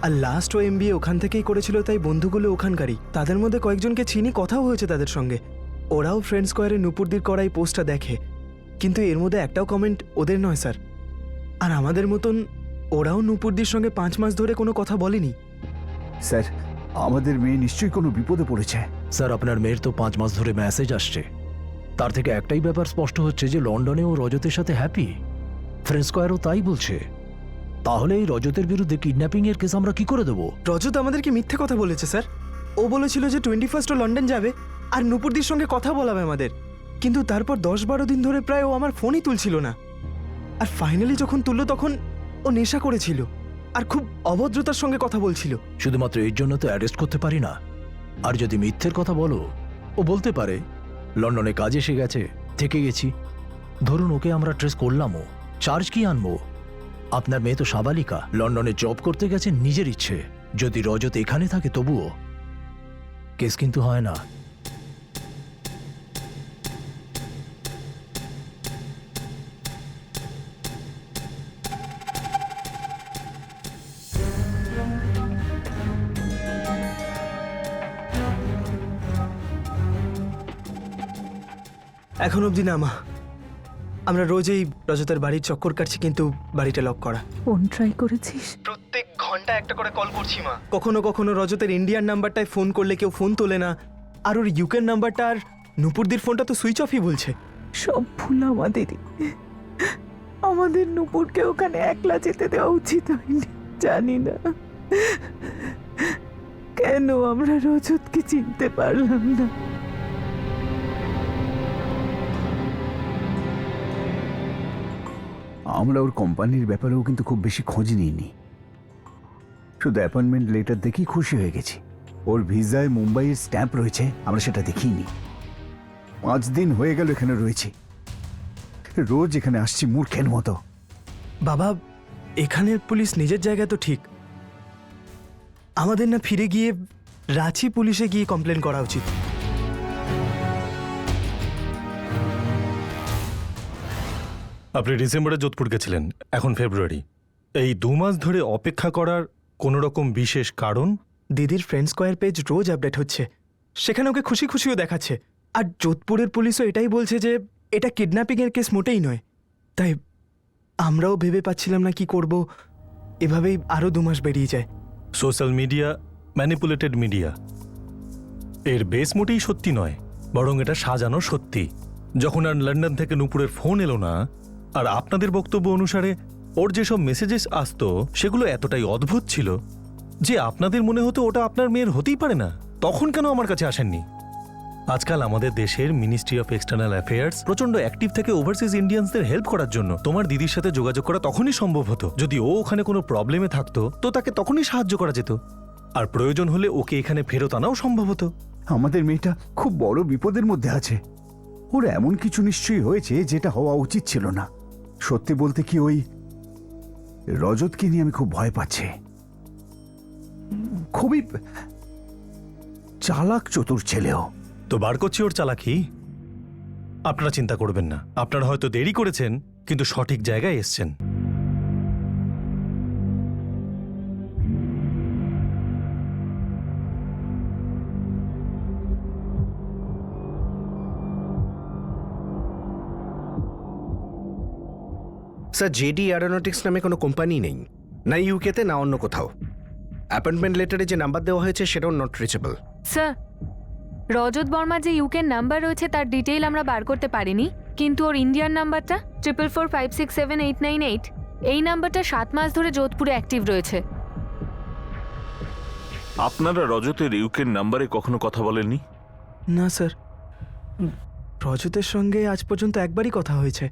আর লাস্ট ও MBA ওখান থেকেই করেছিল, তাই বন্ধুগুলো ওখানকারই। তাদের মধ্যে কয়েকজনকে চিনি, কথাও হয়েছে তাদের সঙ্গে। ওরাও ফ্রেন্ড স্কোয়ারে নুপুরদির করা এই পোস্টটা দেখে, কিন্তু এর মধ্যে একটাও কমেন্ট ওদের নয় স্যার। আর আমাদের মতন ওরাও নুপুরদির সঙ্গে 5 মাস ধরে কোনো কথা বলেনি। স্যার আমাদের মেয়ে নিশ্চয়ই কোনো বিপদে পড়েছে। স্যার আপনার মেয়ের তো 5 মাস ধরে মেসেজ আসছে, তার থেকে একটাই ব্যাপার স্পষ্ট হচ্ছে যে লন্ডনে ও রজতের সাথে হ্যাপি। ফ্রেন্ড স্কোয়ারও তাই বলছে। তাহলে এই রজতের বিরুদ্ধে কিডন্যাপিং এর কেস আমরা কি করে দেবো? রজত আমাদেরকে মিথ্যে কথা বলেছে স্যার। ও বলেছিল যে 21st লন্ডন যাবে আর নুপুরদির সঙ্গে কথা বলাবে আমাদের, কিন্তু তারপর 10-12 দিন ধরে প্রায় ও আমার ফোনই তুলছিল না। আর ফাইনালি যখন তুললো তখন ও নেশা করেছিল আর খুব অভদ্রতার সঙ্গে কথা বলছিল। শুধুমাত্র এর জন্য তো অ্যারেস্ট করতে পারি না। আর যদি মিথ্যের কথা বলো, ও বলতে পারে লন্ডনে কাজ এসে গেছে, থেকে গেছি। ধরুন ওকে আমরা ট্রেস করলামও, চার্জ কি আনবো? আপনার মেয়ে তো সাবালিকা, লন্ডনে জব করতে গেছে নিজের ইচ্ছে। যদি রজত এখানে থাকে তবুও কেস কিন্তু হয় না। এখন অবধি না মা, আমরা রোজ এই রজতের বাড়ির চক্কর কাটছি, কিন্তু বাড়িটা লক করা। ফোন ট্রাই করেছিস? প্রত্যেক ঘন্টা একটা করে কল করছি মা। কখনো কখনো রজতের ইন্ডিয়ান নাম্বারটায় ফোন করলে কেউ ফোন তোলে না, আর ওর ইউকের নাম্বারটা আর নুপুরদির ফোনটা তো সুইচ অফই বলছে। সব ভুল আমাদেরই। আমাদের নুপুরকে ওখানে একলা যেতে দেওয়া উচিত হয়নি। জানি না কেন আমরা রজতকে চিনতে পারলাম না। আমরা ওর কোম্পানির ব্যাপারেও কিন্তু খুব বেশি খোঁজ নিইনি, শুধু অ্যাপয়েন্টমেন্ট লেটার দেখেই খুশি হয়ে গেছি। ওর ভিসায় মুম্বাইয়ের স্ট্যাম্প রয়েছে, আমরা সেটা দেখিনি। 5 দিন হয়ে গেল এখানে রয়েছি, রোজ এখানে আসছি মূর্খের মতো। বাবা, এখানের পুলিশ নিজের জায়গায় তো ঠিক, আমাদের না ফিরে গিয়ে রাঁচি পুলিশে গিয়ে কমপ্লেন করা উচিত। আপনি ডিসেম্বরে যোধপুর গেছিলেন, এখন ফেব্রুয়ারি। এই 2 মাস ধরে অপেক্ষা করার কোনো রকম বিশেষ কারণ? দিদির ফ্রেন্ড স্কোয়ার পেজ রোজ আপডেট হচ্ছে, সেখানে ওকে খুশি খুশিও দেখাচ্ছে। আর যোধপুরের পুলিশও এটাই বলছে যে এটা কিডন্যাপিং এর কেস মোটেই নয়। তাই আমরাও ভেবে পাচ্ছিলাম না কি করব, এভাবেই আরও 2 মাস বেরিয়ে যায়। সোশ্যাল মিডিয়া ম্যানিপুলেটেড মিডিয়া, এর বেস মোটেই সত্যি নয়, বরং এটা সাজানো সত্যি। যখন আর লন্ডন থেকে নুপুরের ফোন এলো না, আর আপনাদের বক্তব্য অনুসারে ওর যেসব মেসেজেস আসতো সেগুলো এতটাই অদ্ভুত ছিল যে আপনাদের মনে হতো ওটা আপনার মেয়ের হতেই পারে না, তখন কেন আমার কাছে আসেননি? আজকাল আমাদের দেশের মিনিস্ট্রি অফ এক্সটার্নাল অ্যাফেয়ার্স প্রচন্ড অ্যাক্টিভ থেকে ওভারসিজ ইন্ডিয়ানসদের হেল্প করার জন্য। তোমার দিদির সাথে যোগাযোগ করা তখনই সম্ভব হতো যদি ও ওখানে কোনো প্রবলেমে থাকতো, তো তাকে তখনই সাহায্য করা যেত, আর প্রয়োজন হলে ওকে এখানে ফেরত আনাও সম্ভব হতো। আমাদের মেয়েটা খুব বড় বিপদের মধ্যে আছে, ওর এমন কিছু নিশ্চয়ই হয়েছে যেটা হওয়া উচিত ছিল না। সত্যি বলতে কি, ওই রজতকে নিয়ে আমি খুব ভয় পাচ্ছি। খুবই চালাক চতুর ছেলেও। তো বার করছি ওর চালাকি। আপনারা চিন্তা করবেন না, আপনারা হয়তো দেরি করেছেন কিন্তু সঠিক জায়গায় এসছেন। স্যার জেডি এরোনটিক্স নামে কোনো কোম্পানি নেই, না ইউকেতে না অন্য কোথাও। অ্যাপয়েন্টমেন্ট লেটারে যে নাম্বার দেওয়া হয়েছে সেটাও নট রিচেবল। স্যার, রজত বর্মা যে ইউকের নাম্বার রয়েছে তার ডিটেইল আমরা বার করতে পারিনি, কিন্তু ওর ইন্ডিয়ান নাম্বারটা 4445678998, এই নাম্বারটা 7 মাস ধরে যোধপুরে অ্যাক্টিভ রয়েছে। আপনারা রজতের ইউকের নাম্বারে কখনো কথা বলেননি? না স্যার, রজতের সঙ্গে আজ পর্যন্ত একবারই কথা হয়েছে,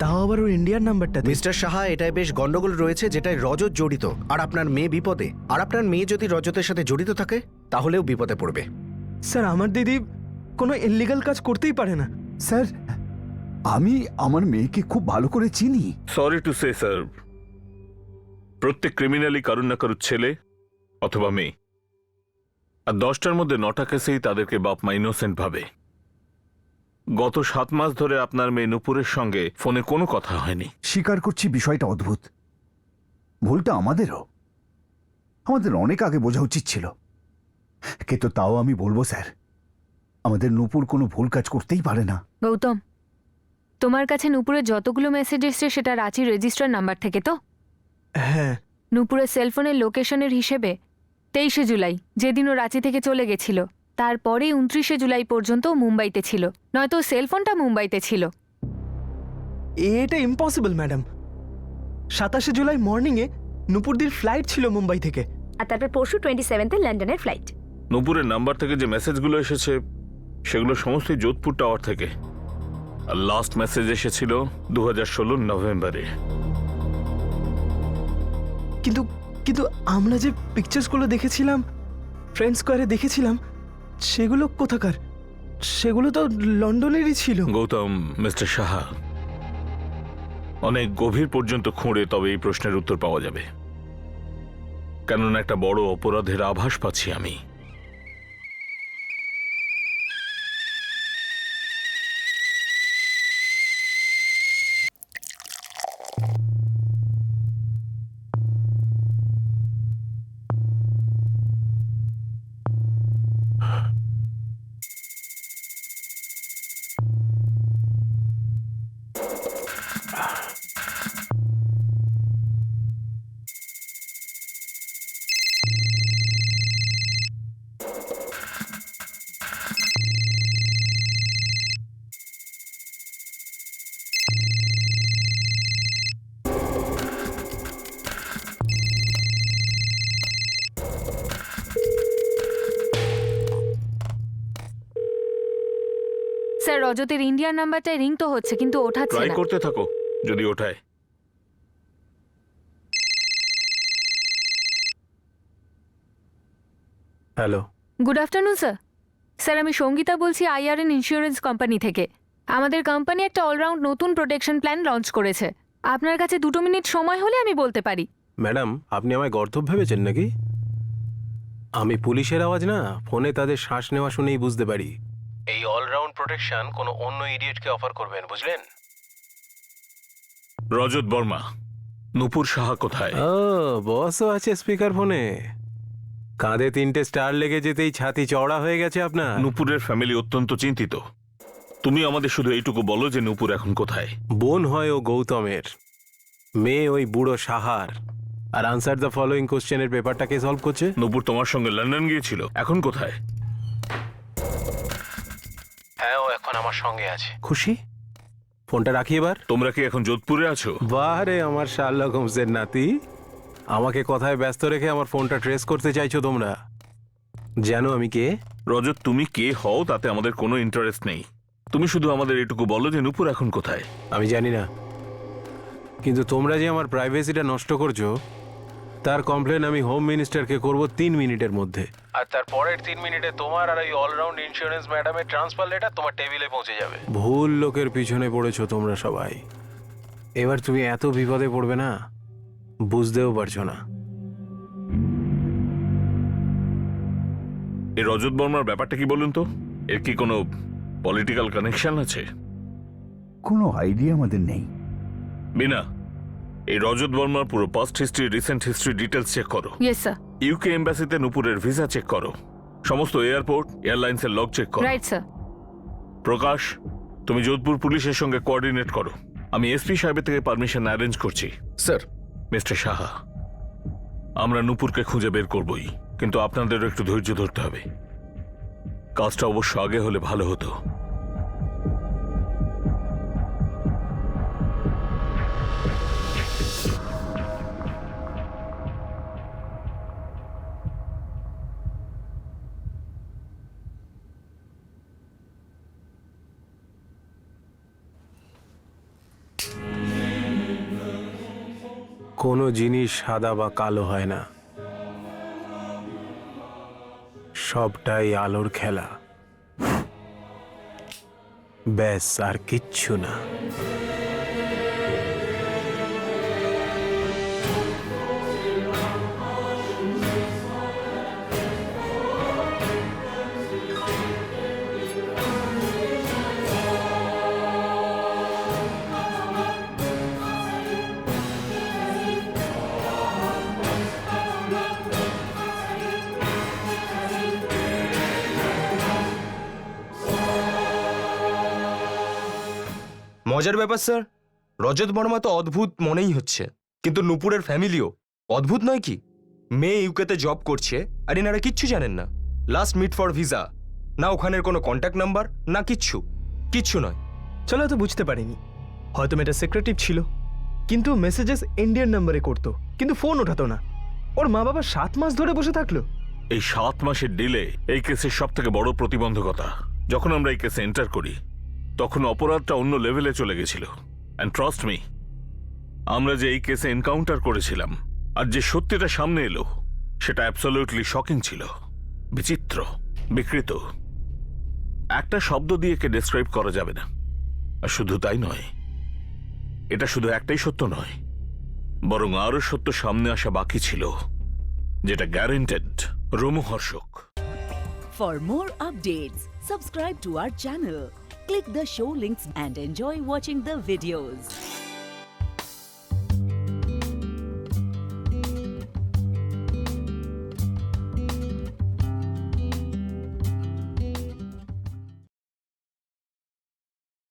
তাও আবার ওর ইন্ডিয়ান নাম্বারটাতে। মিস্টার সাহা, এটাই বেশ গন্ডগোল রয়েছে যেটায় রজত জড়িত, আর আপনার মেয়ে বিপদে। আর আপনার মেয়ে যদি রজতের সাথে জড়িত থাকে তাহলেও বিপদে পড়বে। স্যার, আমার দিদি কোনো ইললিগাল কাজ করতেই পারে না। স্যার, আমি আমার মেয়েকে খুব ভালো করে চিনি। সরি টু সে স্যার, প্রত্যেক ক্রিমিনালই কারুর না কারুর ছেলে অথবা মেয়ে, আর 10টার মধ্যে 9টা কেসেই তাদেরকে বাপ মা ইনোসেন্ট ভাবে। গত 7 মাস ধরে আপনার মেয়ে নূপুরের সঙ্গে ফোনে কোনো কথা হয়নি। স্বীকার করছি বিষয়টা অদ্ভুত, ভুলটা আমাদেরও, আমাদের অনেক আগে বোঝা উচিত ছিল। কিন্তু তাও আমি বলবো স্যার, আমাদের নূপুর কোনো ভুল কাজ করতেই পারে না। গৌতম, তোমার কাছে নূপুরের যতগুলো মেসেজ এসছে সেটা রাঁচির রেজিস্টার নাম্বার থেকে তো? হ্যাঁ। নূপুরের সেলফোনের লোকেশনের হিসেবে 23শে জুলাই, যেদিন ও রাঁচি থেকে চলে গেছিল, তারপরে 29শে জুলাই পর্যন্ত ও মুম্বাইতে ছিল, নয়তো সেলফোনটা মুম্বাইতে ছিল। এটা ইম্পসিবল ম্যাডাম। 27শে জুলাই মর্নিংয়ে নূপুরদির ফ্লাইট ছিল মুম্বাই থেকে, আর তারপর পরশু 27 লন্ডনের ফ্লাইট। নূপুরের নাম্বার থেকে যে মেসেজগুলো এসেছে সেগুলো সমস্তই যোধপুর টাওয়ার থেকে, আর লাস্ট মেসেজ এসেছিল 2016 নভেম্বরে। কিন্তু কিন্তু আমরা যে পিকচার্সগুলো দেখেছিলাম, ফ্রেন্ড স্কোয়ারে দেখেছিলাম, সেগুলো কোথাকার? সেগুলো তো লন্ডনেরই ছিল। গৌতম, মিস্টার সাহা, অনেক গভীর পর্যন্ত খুঁড়ে তবে এই প্রশ্নের উত্তর পাওয়া যাবে, কেননা একটা বড় অপরাধের আভাস পাচ্ছি আমি। স্যার, রজতের ইন্ডিয়ান নাম্বারটায় রিং তো হচ্ছে কিন্তু ওঠাচ্ছে ট্রাই না। করতে থাকো, যদি ওঠায়। Hello, good afternoon sir. Sir, আমি সঙ্গীতা বলছি IRN ইন্স্যুরেন্স কোম্পানি থেকে। আমাদের কোম্পানি একটা অলরাউন্ড নতুন প্রোটেকশন প্ল্যান লঞ্চ করেছে। আপনার কাছে 2 মিনিট সময় হলে আমি বলতে পারি। ম্যাডাম, আপনি আমায় গর্দভ ভেবেছেন নাকি? আমি পুলিশের আওয়াজ না, ফোনে তাদের শ্বাস নেওয়া শুনেই বুঝতে পারি। এই অলরাউন্ড প্রোটেকশন কোনো অন্য ইডিয়েটকে অফার করবেন, বুঝলেন? রজত বর্মা, নূপুর সাহা কোথায়? ও, বসও আছে স্পিকার ফোনে। কাঁধে 3টে স্টার লেগে যেতেই ছাতি চওড়া হয়ে গেছে আপনার। নূপুরের ফ্যামিলি অত্যন্ত চিন্তিত। তুমি আমাদের শুধু এইটুকু বলো যে নূপুর এখন কোথায়। বোন হয় ও গৌতমের, মেয়ে ওই বুড়ো সাহার। আর আনসার দ্য ফলোইং কোশ্চেনের পেপারটাকে সলভ করছে। নূপুর তোমার সঙ্গে লন্ডন গিয়েছিল, এখন কোথায়? হ্যাঁ, ও এখন আমার সঙ্গে আছে। খুশি? ফোনটা রাখি এবার। তোমরা কি এখন যোধপুরে আছো? বাহ রে আমার শার্লক হোমসের নাতি, আমাকে কথায় ব্যস্ত রেখে আমার ফোনটা ট্রেস করতে চাইছো তোমরা? জানো আমি কে? রজত, তুমি কে হও তাতে আমাদের কোনো ইন্টারেস্ট নেই। তুমি শুধু আমাদের এটুকু বলো যে নূপুর এখন কোথায়। আমি জানি না, কিন্তু তোমরা যে আমার প্রাইভেসিটা নষ্ট করছো তার কমপ্লেন আমি হোম মিনিস্টারকে করব 3 মিনিটের মধ্যে। আর তার পরের 3 মিনিটে তোমার আর ওই অলরাউন্ড ইন্স্যুরেন্স ম্যাডামের ট্রান্সফার লেটার তোমার টেবিলে পৌঁছে যাবে। ভুল লোকের পিছনে পড়েছো তোমরা সবাই। এবার তুমি এত বিপদে পড়বে না, বুঝতেও পারছো না। এই রজত বর্মার ব্যাপারটা কি বলুন তো? এর কি কোনো পলিটিক্যাল কানেকশন আছে? কোনো আইডিয়া আমাদের নেই। বিনা, এই রজত বর্মার পুরো past history, recent history details check করো। Yes sir. ইউকে এম্বাসিতে নূপুরের ভিসা চেক করো। সমস্ত এয়ারপোর্ট, এয়ারলাইন্সের লগ চেক করো। Right sir. প্রকাশ, তুমি যোধপুর পুলিশের সঙ্গে কোঅর্ডিনেট করো। আমি এসপি সাহেবের থেকে পারমিশন অ্যারেঞ্জ করছি। স্যার, মিস্টার সাহা, আমরা নূপুরকে খুঁজে বের করবই, কিন্তু আপনাদেরও একটু ধৈর্য ধরতে হবে। কাজটা অবশ্য আগে হলে ভালো হতো। কোনো জিনিস সাদা বা কালো হয় না, সবটাই আলোর খেলা, ব্যাস আর কিচ্ছু না। মজার ব্যাপার স্যার, রজত বর্মা তো অদ্ভুত মনেই হচ্ছে, কিন্তু নূপুরের ফ্যামিলিও অদ্ভুত নয় কি? মেয়ে ইউকেতে জব করছে আর এনারা কিচ্ছু জানেন না। লাস্ট মিট ফর ভিসা, না ওখানের কোনো কন্ট্যাক্ট নাম্বার, না কিচ্ছু নয়। চলো, তো বুঝতে পারিনি, হয়তো মেয়েটা সেক্রেটিভ ছিল, কিন্তু মেসেজেস ইন্ডিয়ান নাম্বারে করতো, কিন্তু ফোন ওঠাতো না। ওর মা বাবা 7 মাস ধরে বসে থাকলো। এই 7 মাসের ডিলে এই কেসের সব থেকে বড় প্রতিবন্ধকতা। যখন আমরা এই কেসে এন্টার করি তখন অপরাধটা অন্য লেভেলে চলে গেছিল। অ্যান্ড ট্রাস্ট মি, আমরা যে এই কেসে এনকাউন্টার করেছিলাম আর যে সত্যিটা সামনে এলো সেটা অ্যাবসলিউটলি শকিং ছিল, বিচিত্র, বিকৃত। একটা শব্দ দিয়ে একে ডেসক্রাইব করা যাবে না। আর শুধু তাই নয়, এটা শুধু একটাই সত্য নয়, বরং আরো সত্য সামনে আসা বাকি ছিল, যেটা guaranteed রোমহর্ষক। For more updates, subscribe to our channel, click the show links and enjoy watching the videos.